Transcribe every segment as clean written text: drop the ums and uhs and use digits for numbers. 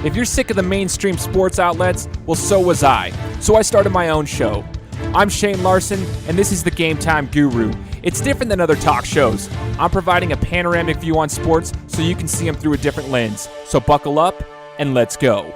If you're sick of the mainstream sports outlets, well, so was I. So I started my own show. I'm Shane Larson, and this is the Game Time Guru. It's different than other talk shows. I'm providing a panoramic view on sports so you can see them through a different lens. So buckle up, and let's go.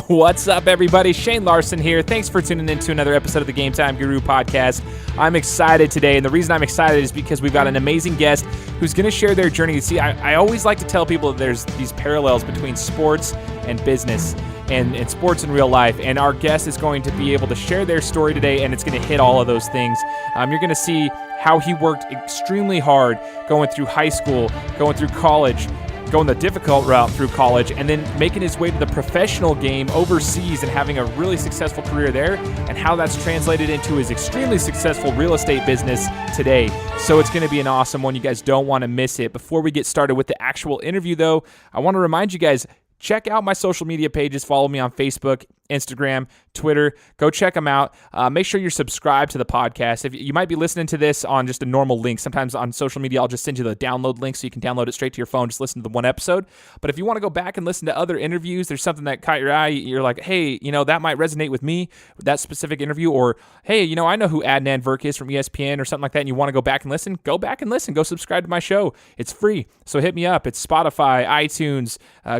What's up, everybody? Shane Larson here. Thanks for tuning in to another episode of the Game Time Guru podcast. I'm excited today, and the reason I'm excited is because we've got an amazing guest who's going to share their journey. See, I always like to tell people that there's these parallels between sports and business and sports in real life, and our guest is going to be able to share their story today, and it's going to hit all of those things. You're going to see how he worked extremely hard going through high school, going through college, going the difficult route through college, and then making his way to the professional game overseas and having a really successful career there, and how that's translated into his extremely successful real estate business today. So it's going to be an awesome one. You guys don't want to miss it. Before we get started with the actual interview, though, I want to remind you guys, check out my social media pages. Follow me on Facebook, Instagram, Twitter. Go check them out. Make sure you're subscribed to the podcast. If you might be listening to this on just a normal link. Sometimes on social media, I'll just send you the download link so you can download it straight to your phone. Just listen to the one episode. But if you want to go back and listen to other interviews, there's something that caught your eye. You're like, hey, that might resonate with me, that specific interview. Or, hey, I know who Adnan Virk is from ESPN or something like that, and you want to go back and listen, go back and listen. Go subscribe to my show. It's free. So hit me up. It's Spotify, iTunes,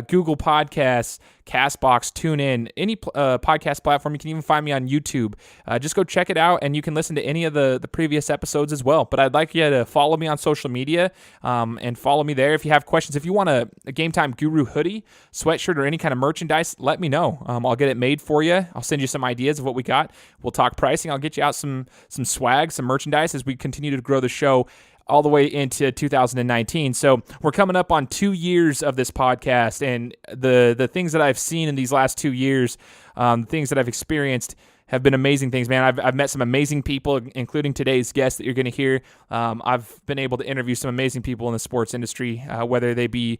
Google Podcasts, CastBox, TuneIn, any podcast platform. You can even find me on YouTube. Just go check it out, and you can listen to any of the previous episodes as well. But I'd like you to follow me on social media and follow me there. If you have questions, if you want a Game Time Guru hoodie, sweatshirt, or any kind of merchandise, let me know. I'll get it made for you. I'll send you some ideas of what we got. We'll talk pricing. I'll get you out some swag, some merchandise as we continue to grow the show all the way into 2019. So we're coming up on 2 years of this podcast, and the things that I've seen in these last 2 years, things that I've experienced have been amazing things, man. I've met some amazing people, including today's guest that you're going to hear. I've been able to interview some amazing people in the sports industry, whether they be,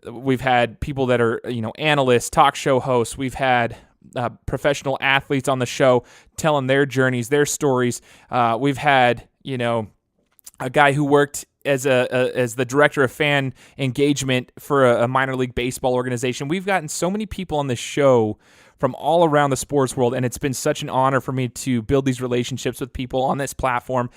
we've had people that are, analysts, talk show hosts. We've had professional athletes on the show telling their journeys, their stories. We've had, a guy who worked as the director of fan engagement for a minor league baseball organization. We've gotten so many people on this show from all around the sports world, and it's been such an honor for me to build these relationships with people on this platform.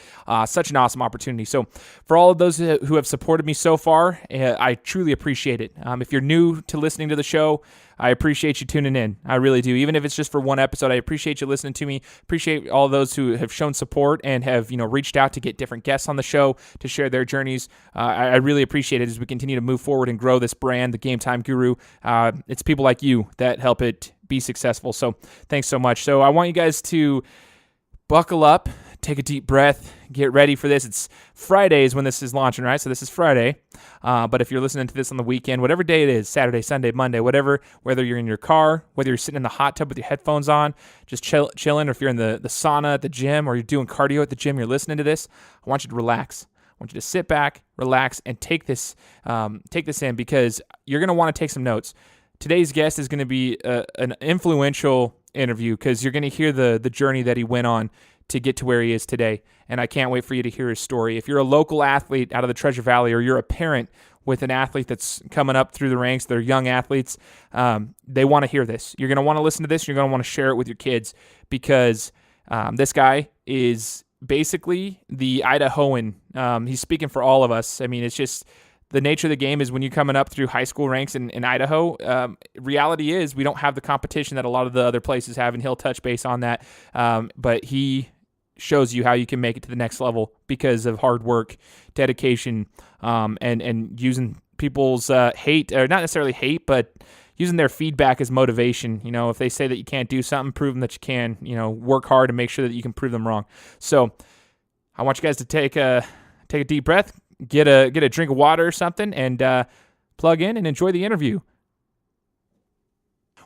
Such an awesome opportunity. So for all of those who have supported me so far, I truly appreciate it. If you're new to listening to the show, I appreciate you tuning in. I really do. Even if it's just for one episode, I appreciate you listening to me. Appreciate all those who have shown support and have, reached out to get different guests on the show to share their journeys. I really appreciate it as we continue to move forward and grow this brand, the Game Time Guru. It's people like you that help it be successful. So thanks so much. So I want you guys to buckle up, take a deep breath, get ready for this. It's Fridays when this is launching, right? So this is Friday. But if you're listening to this on the weekend, whatever day it is, Saturday, Sunday, Monday, whatever, whether you're in your car, whether you're sitting in the hot tub with your headphones on, just chilling, or if you're in the sauna at the gym or you're doing cardio at the gym, you're listening to this, I want you to relax. I want you to sit back, relax, and take this in, because you're going to want to take some notes. Today's guest is going to be an influential interview, because you're going to hear the journey that he went on to get to where he is today, and I can't wait for you to hear his story. If you're a local athlete out of the Treasure Valley, or you're a parent with an athlete that's coming up through the ranks, they're young athletes, they want to hear this. You're going to want to listen to this. You're going to want to share it with your kids, because this guy is basically the Idahoan. He's speaking for all of us. I mean, it's just the nature of the game is when you're coming up through high school ranks in Idaho, reality is we don't have the competition that a lot of the other places have, and he'll touch base on that. But he shows you how you can make it to the next level because of hard work, dedication, and using people's hate, or not necessarily hate, but using their feedback as motivation. If they say that you can't do something, prove them that you can. Work hard and make sure that you can prove them wrong. So I want you guys to take a deep breath, get a drink of water or something, and plug in and enjoy the interview.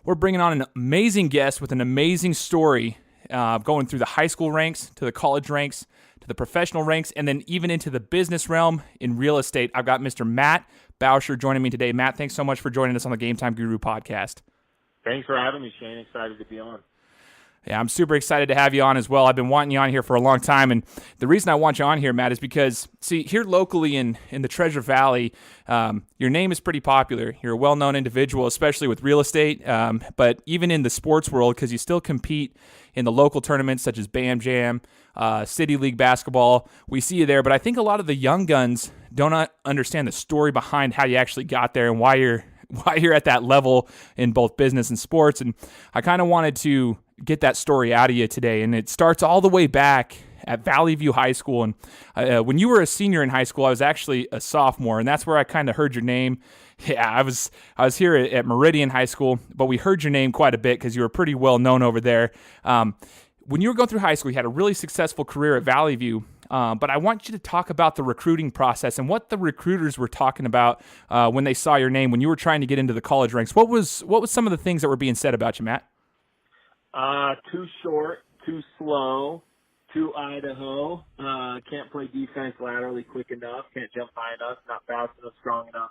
We're bringing on an amazing guest with an amazing story, going through the high school ranks to the college ranks to the professional ranks, and then even into the business realm in real estate. I've got Mr. Matt Bauscher joining me today. Matt, thanks so much for joining us on the Game Time Guru podcast. Thanks for having me, Shane. Excited to be on. Yeah, I'm super excited to have you on as well. I've been wanting you on here for a long time, and the reason I want you on here, Matt, is because, see, here locally in the Treasure Valley, your name is pretty popular. You're a well-known individual, especially with real estate, but even in the sports world, because you still compete in the local tournaments such as Bam Jam, City League basketball. We see you there, but I think a lot of the young guns don't understand the story behind how you actually got there and why you're at that level in both business and sports. And I kind of wanted to get that story out of you today. And it starts all the way back at Vallivue High School. And when you were a senior in high school, I was actually a sophomore, and that's where I kind of heard your name. Yeah, I was here at Meridian High School, but we heard your name quite a bit because you were pretty well known over there. When you were going through high school, you had a really successful career at Vallivue. But I want you to talk about the recruiting process and what the recruiters were talking about when they saw your name, when you were trying to get into the college ranks. What was some of the things that were being said about you, Matt? Too short, too slow, too Idaho, can't play defense laterally quick enough, can't jump high enough, not fast enough, strong enough.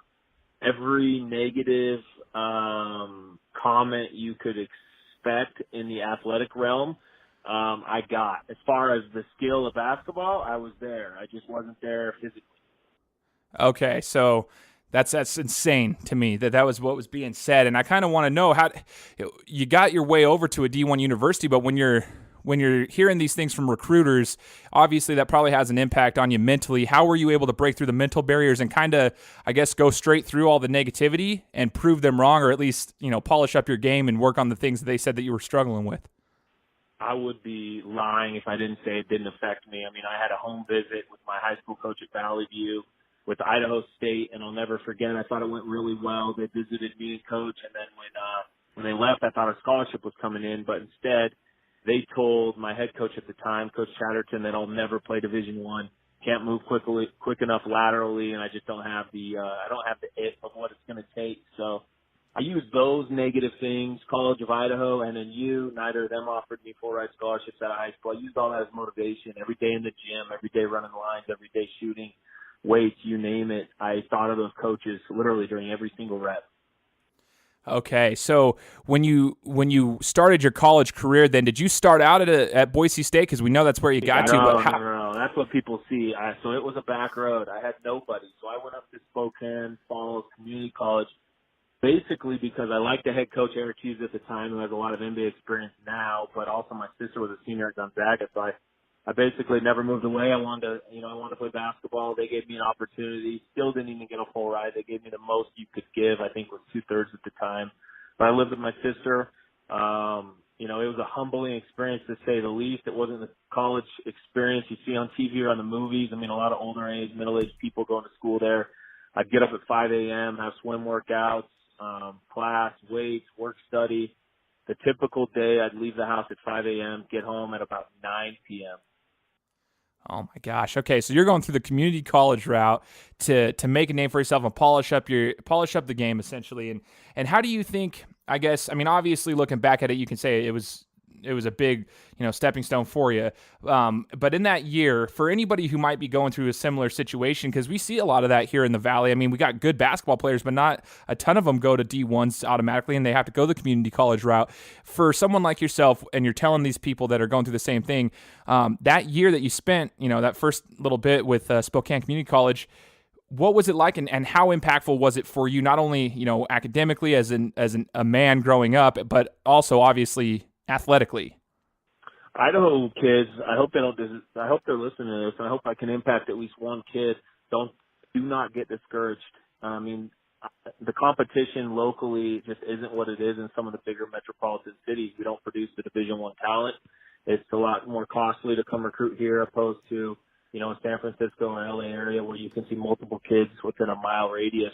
Every negative comment you could expect in the athletic realm, I got. As far as the skill of basketball, I was there. I just wasn't there physically. Okay, so that's insane to me that was what was being said, and I kind of want to know how you got your way over to a D1 university. But when you're hearing these things from recruiters, obviously that probably has an impact on you mentally. How were you able to break through the mental barriers and kind of, I guess, go straight through all the negativity and prove them wrong, or at least polish up your game and work on the things that they said that you were struggling with? I would be lying if I didn't say it didn't affect me. I mean, I had a home visit with my high school coach at Vallivue, with Idaho State, and I'll never forget. I thought it went really well. They visited me and coach, and then when they left, I thought a scholarship was coming in, but instead they told my head coach at the time, Coach Chatterton, that I'll never play Division I. Can't move quick enough laterally, and I just don't have the it of what it's going to take. So I used those negative things. College of Idaho and NU, neither of them offered me full ride scholarships out of high school. I used all that as motivation. Every day in the gym, every day running lines, every day shooting, weights, you name it. I thought of those coaches literally during every single rep. Okay, so when you started your college career, then did you start out at Boise State? Because we know that's where you got to. But No. That's what people see. So it was a back road. I had nobody. So I went up to Spokane Falls Community College, basically because I liked the head coach, Eric Hughes, at the time, who has a lot of NBA experience now, but also my sister was a senior at Gonzaga, so I basically never moved away. I wanted to play basketball. They gave me an opportunity. Still didn't even get a full ride. They gave me the most you could give. I think was 2/3 at the time. But I lived with my sister. It was a humbling experience to say the least. It wasn't the college experience you see on TV or on the movies. I mean, a lot of older age, middle-aged people going to school there. I'd get up at 5 a.m., have swim workouts, class, weights, work study. The typical day, I'd leave the house at 5 a.m., get home at about 9 p.m. Oh my gosh. Okay, so you're going through the community college route to make a name for yourself and polish up the game essentially. And how do you think, I guess, I mean, obviously looking back at it, you can say it was a big, stepping stone for you. But in that year, for anybody who might be going through a similar situation, because we see a lot of that here in the Valley. I mean, we got good basketball players, but not a ton of them go to D1s automatically, and they have to go the community college route. For someone like yourself, and you're telling these people that are going through the same thing, that year that you spent, that first little bit with Spokane Community College, what was it like, and how impactful was it for you, not only, academically as a man growing up, but also obviously athletically? Idaho kids, I hope they're listening to this, and I hope I can impact at least one kid. Do not get discouraged. I mean, the competition locally just isn't what it is in some of the bigger metropolitan cities. We don't produce the Division I talent. It's a lot more costly to come recruit here opposed to, San Francisco or LA area where you can see multiple kids within a mile radius.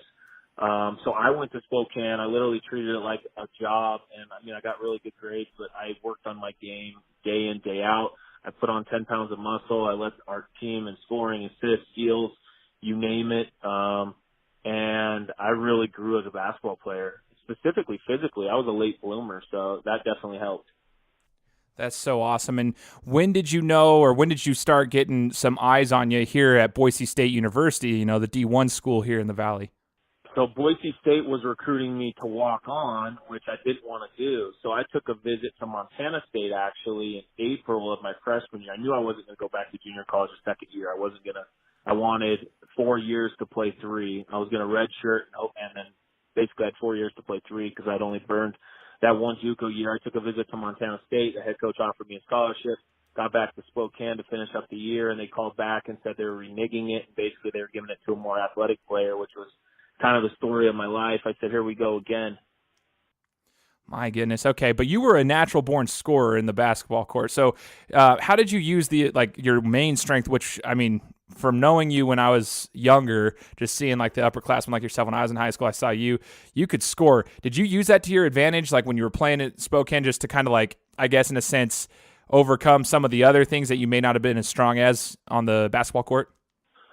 So I went to Spokane. I literally treated it like a job, and I got really good grades, but I worked on my game day in, day out. I put on 10 pounds of muscle. I led our team in scoring, assists, steals, you name it. And I really grew as a basketball player, specifically physically. I was a late bloomer, so that definitely helped. That's so awesome. And when did you know, or when did you start getting some eyes on you here at Boise State University, the D1 school here in the Valley? So Boise State was recruiting me to walk on, which I didn't want to do. So I took a visit to Montana State actually in April of my freshman year. I knew I wasn't going to go back to junior college the second year. I wanted 4 years to play 3. I was going to redshirt and then basically I had 4 years to play 3 because I'd only burned that one JUCO year. I took a visit to Montana State. The head coach offered me a scholarship. Got back to Spokane to finish up the year, and they called back and said they were reneging it. Basically, they were giving it to a more athletic player, which was kind of the story of my life. I said, here we go again. My goodness. Okay, but you were a natural-born scorer in the basketball court. So, how did you use your main strength? Which, I mean, from knowing you when I was younger, just seeing like the upperclassmen like yourself when I was in high school, I saw you could score. Did you use that to your advantage, like when you were playing at Spokane, just to kind of like, I guess in a sense, overcome some of the other things that you may not have been as strong as on the basketball court?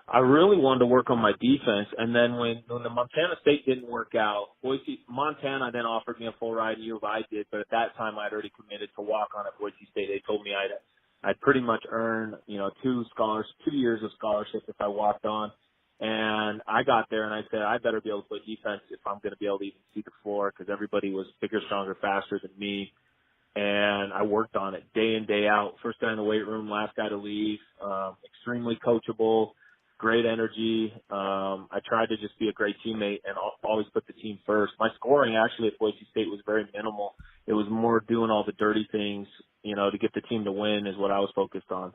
I really wanted to work on my defense, and then when the Montana State didn't work out, Montana then offered me a full ride. U of I did, but at that time I'd already committed to walk on at Boise State. They told me I'd pretty much earn 2 years of scholarship if I walked on, and I got there and I said I better be able to play defense if I'm going to be able to even see the floor because everybody was bigger, stronger, faster than me. And I worked on it day in, day out. First guy in the weight room, last guy to leave. Extremely coachable, great energy. I tried to just be a great teammate and always put the team first. My scoring actually at Boise State was very minimal. It was more doing all the dirty things, to get the team to win is what I was focused on.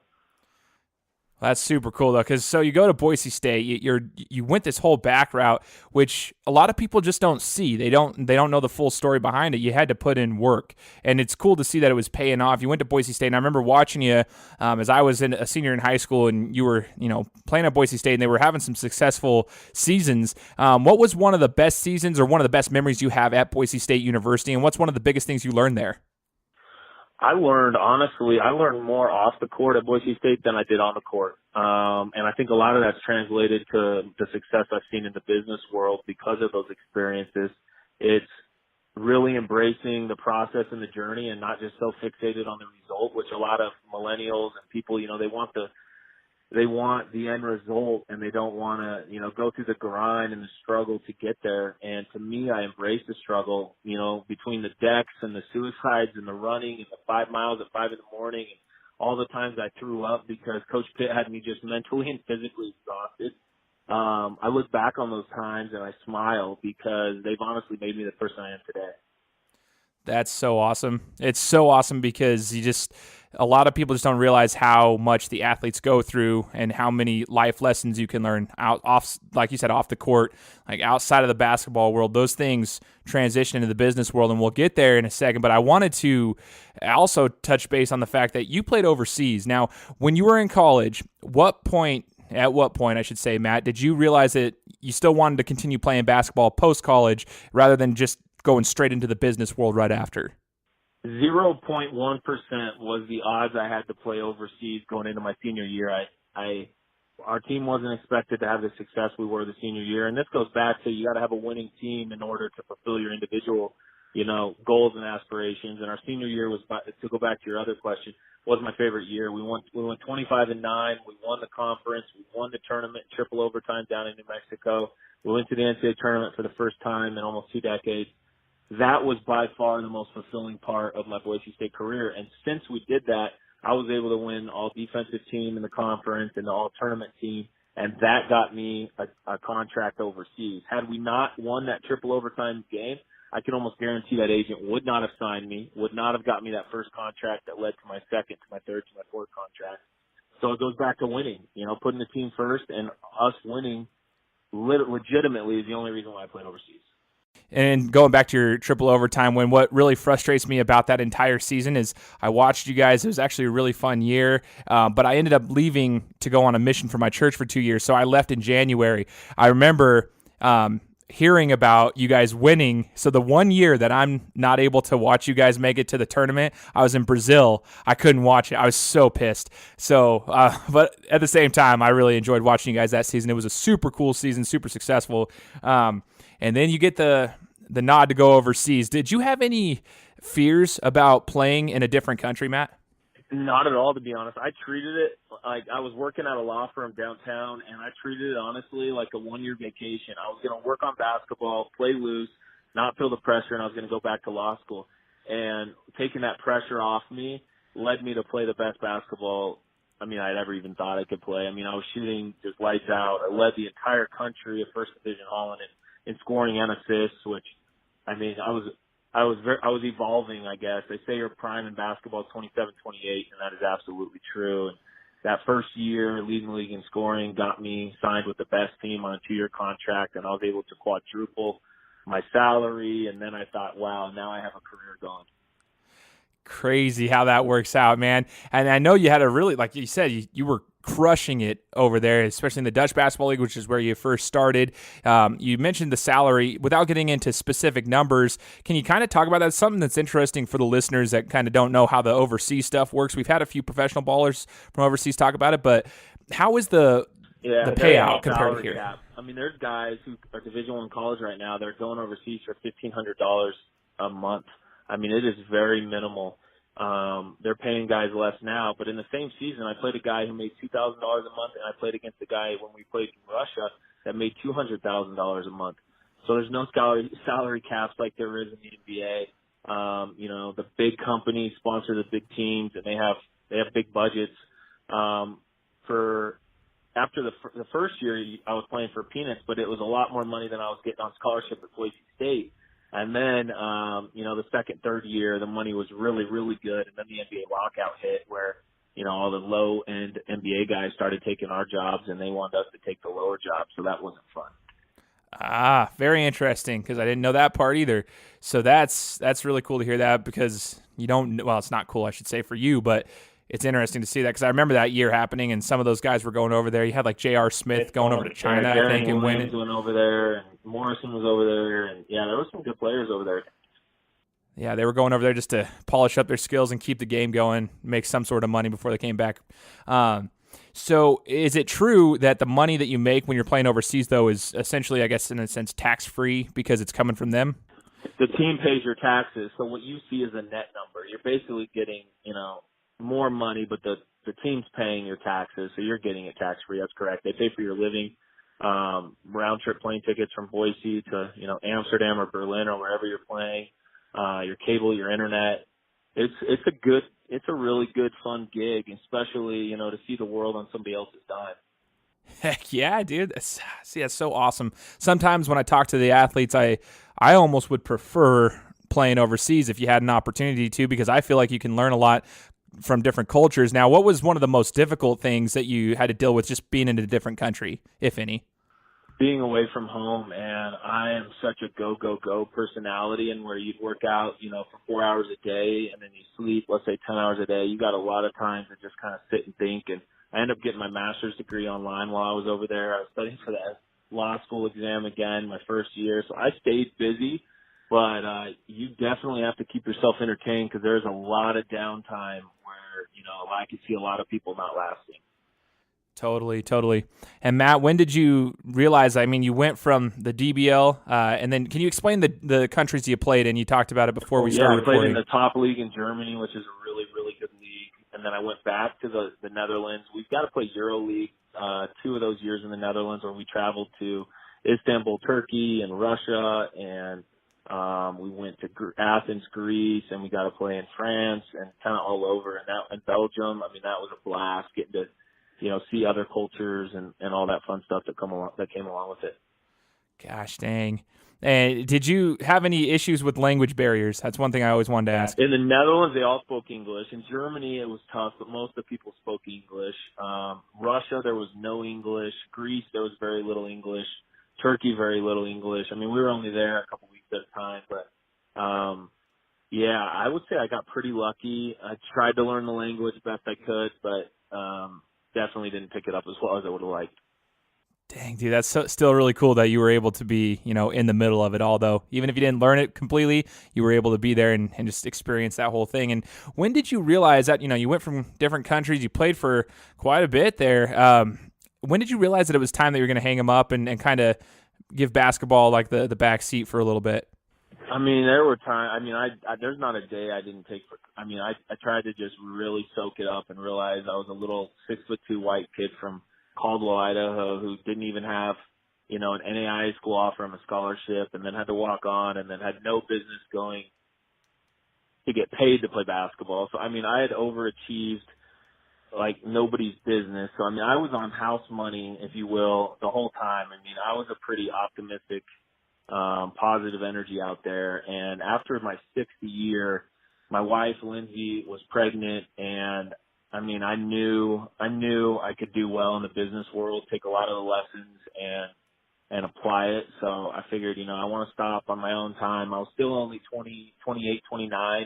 That's super cool, though, because so you go to Boise State, you went this whole back route, which a lot of people just don't see. They don't know the full story behind it. You had to put in work, and it's cool to see that it was paying off. You went to Boise State, and I remember watching you as I was a senior in high school, and you were playing at Boise State, and they were having some successful seasons. What was one of the best seasons or one of the best memories you have at Boise State University, and what's one of the biggest things you learned there? I learned more off the court at Boise State than I did on the court. And I think a lot of that's translated to the success I've seen in the business world because of those experiences. It's really embracing the process and the journey and not just so fixated on the result, which a lot of millennials and people, they want the end result and they don't want to, go through the grind and the struggle to get there. And to me, I embrace the struggle, between the decks and the suicides and the running and the 5 miles at 5 a.m. and all the times I threw up because Coach Pitt had me just mentally and physically exhausted. I look back on those times and I smile because they've honestly made me the person I am today. That's so awesome. It's so awesome because a lot of people just don't realize how much the athletes go through and how many life lessons you can learn like you said, off the court, like outside of the basketball world. Those things transition into the business world, and we'll get there in a second. But I wanted to also touch base on the fact that you played overseas. Now, when you were in college, at what point, I should say, Matt, did you realize that you still wanted to continue playing basketball post-college rather than just going straight into the business world right after? 0.1% was the odds I had to play overseas going into my senior year. Our team wasn't expected to have the success we were the senior year, and this goes back to you got to have a winning team in order to fulfill your individual, goals and aspirations. And our senior year was, to go back to your other question, was my favorite year. We went 25-9. We won the conference. We won the tournament, triple overtime down in New Mexico. We went to the NCAA tournament for the first time in almost 2 decades. That was by far the most fulfilling part of my Boise State career. And since we did that, I was able to win all defensive team in the conference and the all tournament team. And that got me a contract overseas. Had we not won that triple overtime game, I can almost guarantee that agent would not have signed me, would not have got me that first contract that led to my second, to my third, to my fourth contract. So it goes back to winning, putting the team first, and us winning legitimately is the only reason why I played overseas. And going back to your triple overtime win, what really frustrates me about that entire season is I watched you guys. It was actually a really fun year, but I ended up leaving to go on a mission for my church for 2 years, so I left in January. I remember hearing about you guys winning. So the 1 year that I'm not able to watch you guys make it to the tournament, I was in Brazil. I couldn't watch it. I was so pissed. So, but at the same time, I really enjoyed watching you guys that season. It was a super cool season, super successful. And then you get the nod to go overseas. Did you have any fears about playing in a different country, Matt? Not at all, to be honest. I treated it like I was working at a law firm downtown, and I treated it honestly like a 1-year vacation. I was going to work on basketball, play loose, not feel the pressure, and I was going to go back to law school. And taking that pressure off me led me to play the best basketball I'd ever even thought I could play. I was shooting just lights out. I led the entire country of First Division Holland in scoring and assists, which, I was evolving, I guess. They say your prime in basketball is 27, 28, and that is absolutely true. And that first year leading the league in scoring got me signed with the best team on a 2-year contract, and I was able to quadruple my salary. And then I thought, wow, now I have a career going. Crazy how that works out, man. And I know you had a really, like you said, you were crushing it over there, especially in the Dutch Basketball League, which is where you first started. You mentioned the salary. Without getting into specific numbers, can you kind of talk about that? It's something that's interesting for the listeners that kind of don't know how the overseas stuff works. We've had a few professional ballers from overseas talk about it, but how is the payout compared to here? Cap. There's guys who are Division I college right now that are going overseas for $1,500 a month. It is very minimal. They're paying guys less now, but in the same season, I played a guy who made $2,000 a month, and I played against a guy when we played in Russia that made $200,000 a month. So there's no salary caps like there is in the NBA. The big companies sponsor the big teams, and they have big budgets. After the first year, I was playing for peanuts, but it was a lot more money than I was getting on scholarship at Boise State. And then, the second, third year, the money was really, really good. And then the NBA lockout hit where, all the low-end NBA guys started taking our jobs, and they wanted us to take the lower jobs. So that wasn't fun. Very interesting, because I didn't know that part either. So that's really cool to hear that, because it's not cool, I should say, for you, but it's interesting to see that, because I remember that year happening, and some of those guys were going over there. You had like J.R. Smith going over to China, I think, and winning. Went over there, and Morrison was over there, and there were some good players over there. Yeah, they were going over there just to polish up their skills and keep the game going, make some sort of money before they came back. So is it true that the money that you make when you're playing overseas, though, is essentially, I guess, in a sense, tax-free because it's coming from them? The team pays your taxes, so what you see is a net number. You're basically getting, more money, but the team's paying your taxes, so you're getting it tax-free. That's correct. They pay for your living, round-trip plane tickets from Boise to, Amsterdam or Berlin or wherever you're playing, your cable, your internet. It's a really good, fun gig, especially, to see the world on somebody else's dime. Heck yeah, dude. That's so awesome. Sometimes when I talk to the athletes, I almost would prefer playing overseas if you had an opportunity to, because I feel like you can learn a lot from different cultures. Now, what was one of the most difficult things that you had to deal with just being in a different country, if any? Being away from home, and I am such a go personality, and where you'd work out, for 4 hours a day, and then you sleep, let's say 10 hours a day, you got a lot of time to just kind of sit and think. And I ended up getting my master's degree online while I was over there. I was studying for that law school exam again my first year, so I stayed busy. But you definitely have to keep yourself entertained, because there's a lot of downtime where, I could see a lot of people not lasting. Totally. And Matt, when did you realize, you went from the DBL, and then can you explain the countries you played in? You taled about it before we started recording. I played in the top league in Germany, which is a really, really good league. And then I went back to the Netherlands. We've got to play EuroLeague 2 of those years in the Netherlands, where we traveled to Istanbul, Turkey, and Russia, and we went to Athens, Greece, and we got to play in France and kind of all over. And Belgium, that was a blast, getting to see other cultures and all that fun stuff that came along with it. Gosh dang. And did you have any issues with language barriers? That's one thing I always wanted to ask. In the Netherlands, they all spoke English. In Germany, it was tough, but most of the people spoke English. Russia, there was no English. Greece, there was very little English. Turkey, very little English. We were only there a couple weeks at a time, but I would say I got pretty lucky. I tried to learn the language best I could, but definitely didn't pick it up as well as I would have liked. Dang, dude, that's still really cool that you were able to be, in the middle of it all, though. Even if you didn't learn it completely, you were able to be there and just experience that whole thing. And when did you realize that, you went from different countries, you played for quite a bit there. When did you realize that it was time that you were going to hang them up and kind of give basketball like the back seat for a little bit? There were times. There's not a day I I mean, I tried to just really soak it up and realize I was a little 6'2" white kid from Caldwell, Idaho, who didn't even have, an NAIA school offer him a scholarship, and then had to walk on, and then had no business going to get paid to play basketball. So, I mean, I had overachieved like nobody's business. So, I mean, I was on house money, if you will, the whole time. I mean, I was a pretty optimistic, positive energy out there. And after my 60th year, my wife, Lindsay, was pregnant, and I mean, I knew I could do well in the business world, take a lot of the lessons and apply it. So I figured, I want to stop on my own time. I was still only 20, 28, 29,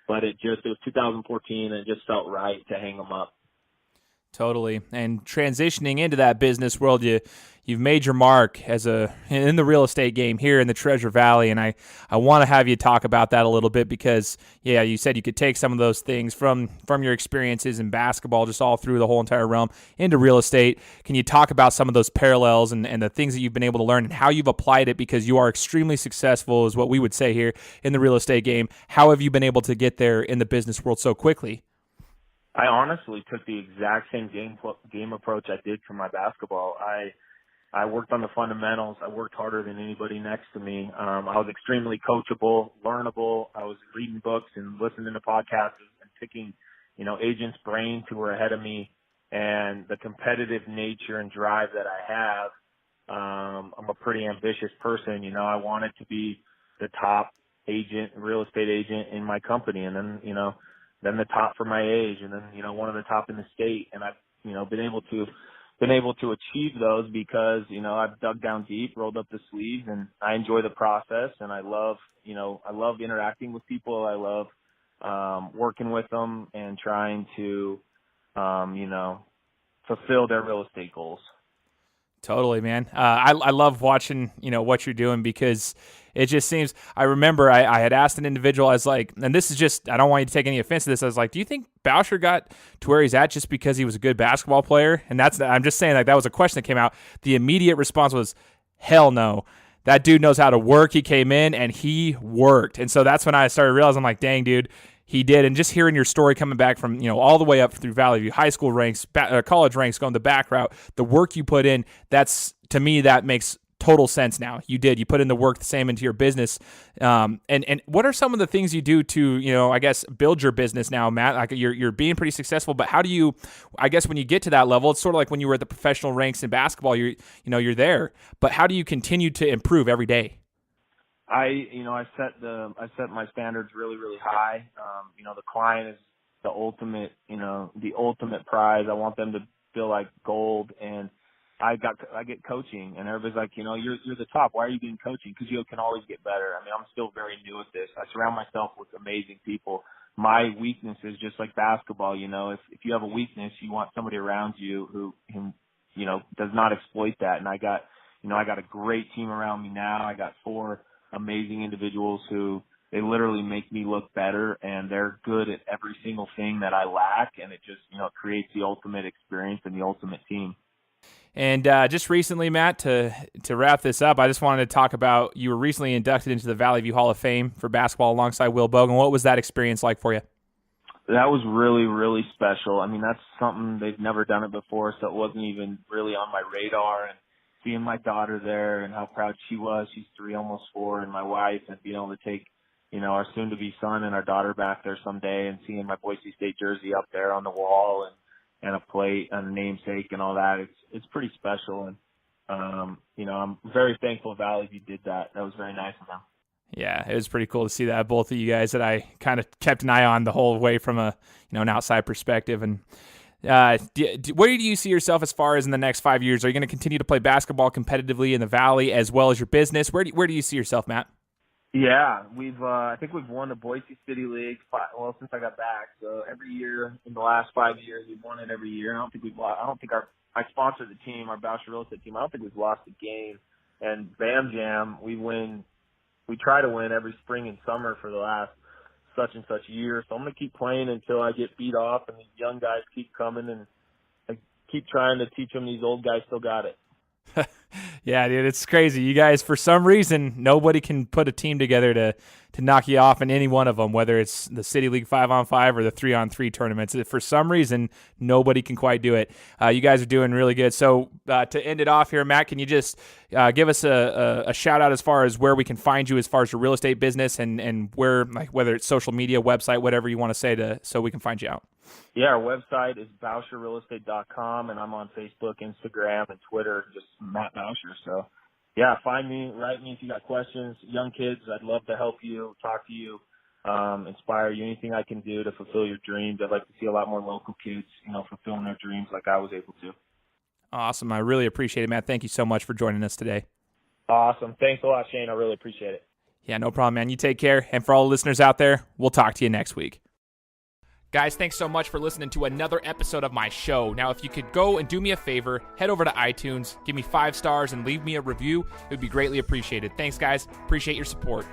but it was 2014, and it just felt right to hang them up. Totally. And transitioning into that business world, you've made your mark in the real estate game here in the Treasure Valley, and I want to have you talk about that a little bit because, yeah, you said you could take some of those things from your experiences in basketball, just all through the whole entire realm, into real estate. Can you talk about some of those parallels and the things that you've been able to learn and how you've applied it, because you are extremely successful is what we would say here in the real estate game. How have you been able to get there in the business world so quickly? I honestly took the exact same game approach I did for my basketball. I worked on the fundamentals. I worked harder than anybody next to me. I was extremely coachable, learnable. I was reading books and listening to podcasts and picking, agents' brains who were ahead of me, and the competitive nature and drive that I have. I'm a pretty ambitious person. I wanted to be the top real estate agent in my company, and then the top for my age, and then, one of the top in the state. And I've, been able to achieve those because, I've dug down deep, rolled up the sleeves, and I enjoy the process. And I love interacting with people. I love, working with them and trying to, fulfill their real estate goals. Totally, man. I love watching, what you're doing because it just seems, I remember I had asked an individual, I was like, and this is just, I don't want you to take any offense to this. I was like, do you think Bauscher got to where he's at just because he was a good basketball player? And I'm just saying, like, that was a question that came out. The immediate response was, hell no. That dude knows how to work. He came in and he worked. And so that's when I started realizing, I'm like, dang, dude, he did. And just hearing your story coming back from, all the way up through Vallivue, high school ranks, college ranks, going the back route, the work you put in, to me, that makes total sense now. You put in the work the same into your business. And what are some of the things you do to, I guess, build your business now, Matt? Like you're being pretty successful, but how do you, I guess when you get to that level, it's sort of like when you were at the professional ranks in basketball, you're there, but how do you continue to improve every day? I set my standards really, really high. The client is the ultimate prize. I want them to feel like gold, and I get coaching, and everybody's like, you're the top. Why are you getting coaching? Because you can always get better. I mean, I'm still very new at this. I surround myself with amazing people. My weakness is just like basketball. If you have a weakness, you want somebody around you who does not exploit that. And I got a great team around me now. I got 4 amazing individuals who they literally make me look better, and they're good at every single thing that I lack. And it just, creates the ultimate experience and the ultimate team. And just recently, Matt, to wrap this up, I just wanted to talk about, you were recently inducted into the Vallivue Hall of Fame for basketball alongside Will Bogan. What was that experience like for you? That was really, really special. I mean, that's something they've never done it before, so it wasn't even really on my radar. And seeing my daughter there and how proud she was, she's 3, almost 4, and my wife, and being able to take, our soon-to-be son and our daughter back there someday, and seeing my Boise State jersey up there on the wall and a plate and a namesake and all that, it's pretty special. And, I'm very thankful Vallivue did that. That was very nice of them. Yeah, it was pretty cool to see that, both of you guys that I kind of kept an eye on the whole way from an outside perspective. And where do you see yourself as far as in the next 5 years? Are you going to continue to play basketball competitively in the Valley as well as your business? Where do you see yourself, Matt? Yeah, I think we've won the Boise City League, since I got back. So every year in the last 5 years, we've won it every year. I don't think I sponsored the team, our Bauscher real estate team. I don't think we've lost a game. And Bam Jam, we try to win every spring and summer for the last such and such year. So I'm going to keep playing until I get beat off and these young guys keep coming, and I keep trying to teach them these old guys still got it. Yeah, dude, it's crazy. You guys, for some reason, nobody can put a team together to knock you off in any one of them, whether it's the City League 5-on-5 or the 3-on-3 tournaments. For some reason, nobody can quite do it. You guys are doing really good. So to end it off here, Matt, can you just give us a shout out as far as where we can find you as far as your real estate business and where, like, whether it's social media, website, whatever you want to say so we can find you out? Yeah, our website is BauscherRealEstate.com, and I'm on Facebook, Instagram, and Twitter, just Matt Bauscher. So, yeah, find me, write me if you got questions. Young kids, I'd love to help you, talk to you, inspire you, anything I can do to fulfill your dreams. I'd like to see a lot more local kids, fulfilling their dreams like I was able to. Awesome. I really appreciate it, Matt. Thank you so much for joining us today. Awesome. Thanks a lot, Shane. I really appreciate it. Yeah, no problem, man. You take care. And for all the listeners out there, we'll talk to you next week. Guys, thanks so much for listening to another episode of my show. Now, if you could go and do me a favor, head over to iTunes, give me 5 stars, and leave me a review, it would be greatly appreciated. Thanks, guys. Appreciate your support.